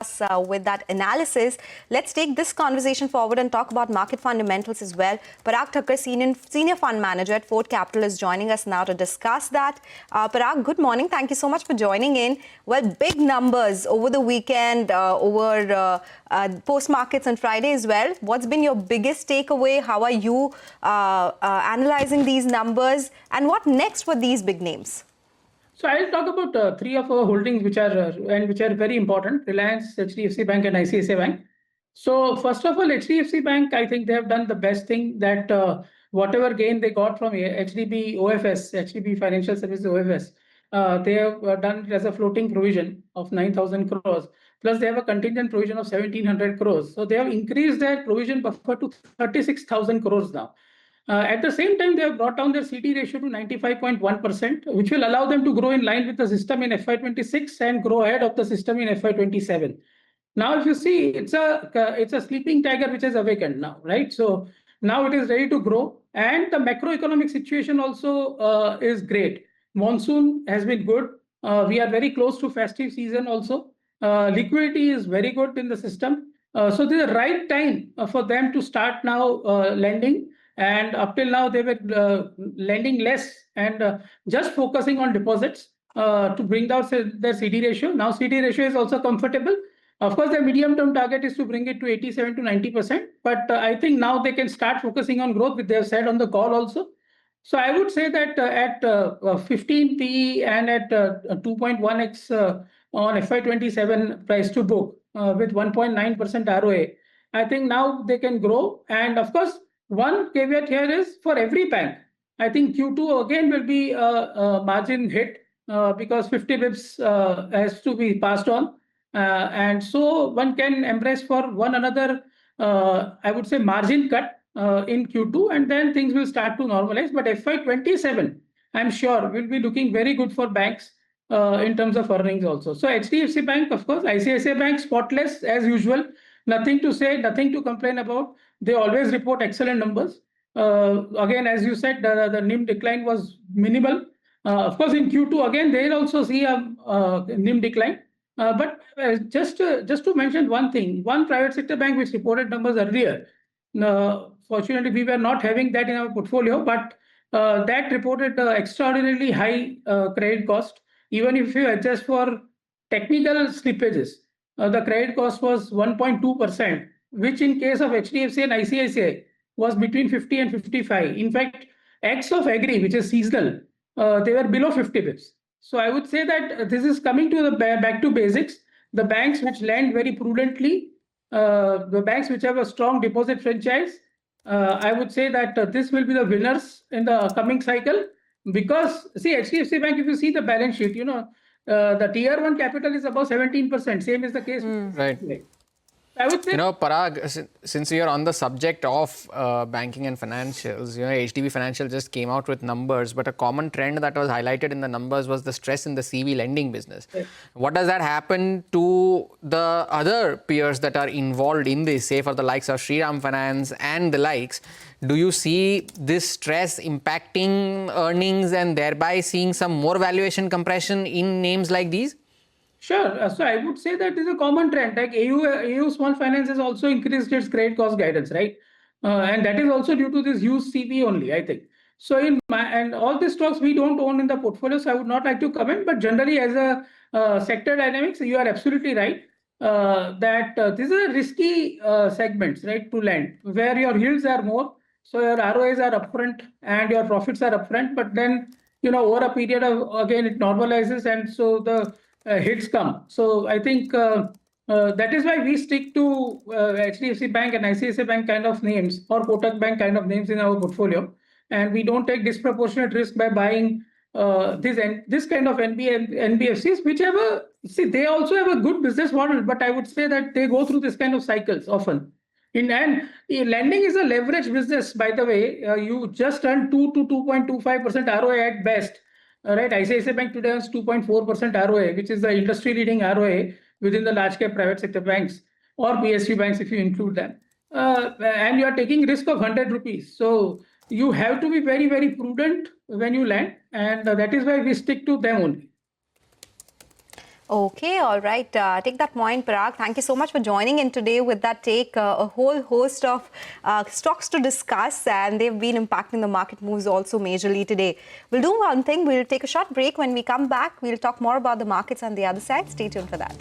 with that analysis. Let's take this conversation forward and talk about market fundamentals as well. Parag Thakkar, Senior Fund Manager at Fort Capital, is joining us now to discuss that. Parag, good morning. Thank you so much for joining in. Well, big numbers over the weekend, over post markets on Friday as well. What's been your biggest takeaway? How are you analyzing these numbers? And what next for these big names? So I'll talk about three of our holdings which are very important: Reliance, HDFC Bank, and ICICI Bank. So first of all, HDFC Bank, I think they have done the best thing that whatever gain they got from HDB OFS, HDB Financial Services OFS, they have done it as a floating provision of 9,000 crores. Plus, they have a contingent provision of 1,700 crores. So they have increased their provision buffer to 36,000 crores now. At the same time, they have brought down their CD ratio to 95.1%, which will allow them to grow in line with the system in FY26 and grow ahead of the system in FY27. Now, if you see, it's a sleeping tiger which has awakened now, right? So now it is ready to grow, and the macroeconomic situation also is great. Monsoon has been good. We are very close to festive season also. Liquidity is very good in the system. So this is the right time for them to start now lending. And up till now, they were lending less and just focusing on deposits to bring down their CD ratio. Now CD ratio is also comfortable. Of course, their medium-term target is to bring it to 87 to 90%. But I think now they can start focusing on growth, which they have said on the call also. So I would say that at 15 PE and at 2.1x on FY27 price to book with 1.9% ROA, I think now they can grow. And of course, one caveat here is for every bank. I think Q2 again will be a margin hit because 50 bips has to be passed on. And so one can embrace for one another, I would say, margin cut in Q2, and then things will start to normalize. But FY27, I'm sure, will be looking very good for banks in terms of earnings also. So HDFC Bank, of course, ICICI Bank, spotless as usual. Nothing to say, nothing to complain about. They always report excellent numbers. Again, as you said, the NIM decline was minimal. Of course, in Q2, again, they'll also see a NIM decline. But just to mention one thing, one private sector bank which reported numbers earlier, fortunately, we were not having that in our portfolio, but that reported extraordinarily high credit cost. Even if you adjust for technical slippages, the credit cost was 1.2%, which in case of HDFC and ICICI was between 50 and 55. In fact, X of Agri, which is seasonal, they were below 50 bips. So I would say that this is coming to the back to basics. The banks which lend very prudently, the banks which have a strong deposit franchise, I would say that this will be the winners in the coming cycle. Because see, HDFC Bank, if you see the balance sheet, the tier 1 capital is above 17%. Same is the case. Right. I would say, Parag, since you're on the subject of banking and financials, HDB Financial just came out with numbers, but a common trend that was highlighted in the numbers was the stress in the CV lending business. Yes. What does that happen to the other peers that are involved in this, say for the likes of Shriram Finance and the likes? Do you see this stress impacting earnings and thereby seeing some more valuation compression in names like these? Sure. So I would say that is a common trend. Like AU Small Finance has also increased its credit cost guidance, right? And that is also due to this used CV only, I think. So and all these stocks we don't own in the portfolio, so I would not like to comment. But generally, as a sector dynamics, you are absolutely right that these are risky segments, right, to lend, where your yields are more, so your ROAs are upfront and your profits are upfront. But then, over a period of, again, it normalizes, and so the hits come. So I think that is why we stick to HDFC Bank and ICICI Bank kind of names or Kotak Bank kind of names in our portfolio. And we don't take disproportionate risk by buying this kind of NBFCs, which they also have a good business model, but I would say that they go through this kind of cycles often. And lending is a leverage business, by the way. You just earn 2 to 2.25% ROA at best. Right, ICICI Bank today has 2.4% ROA, which is the industry-leading ROA within the large-cap private sector banks or PSU banks if you include them. And you are taking risk of 100 rupees. So you have to be very, very prudent when you lend, and that is why we stick to them only. Okay, all right. Take that point, Parag. Thank you so much for joining in today with that take. A whole host of stocks to discuss, and they've been impacting the market moves also majorly today. We'll do one thing. We'll take a short break. When we come back, we'll talk more about the markets on the other side. Stay tuned for that.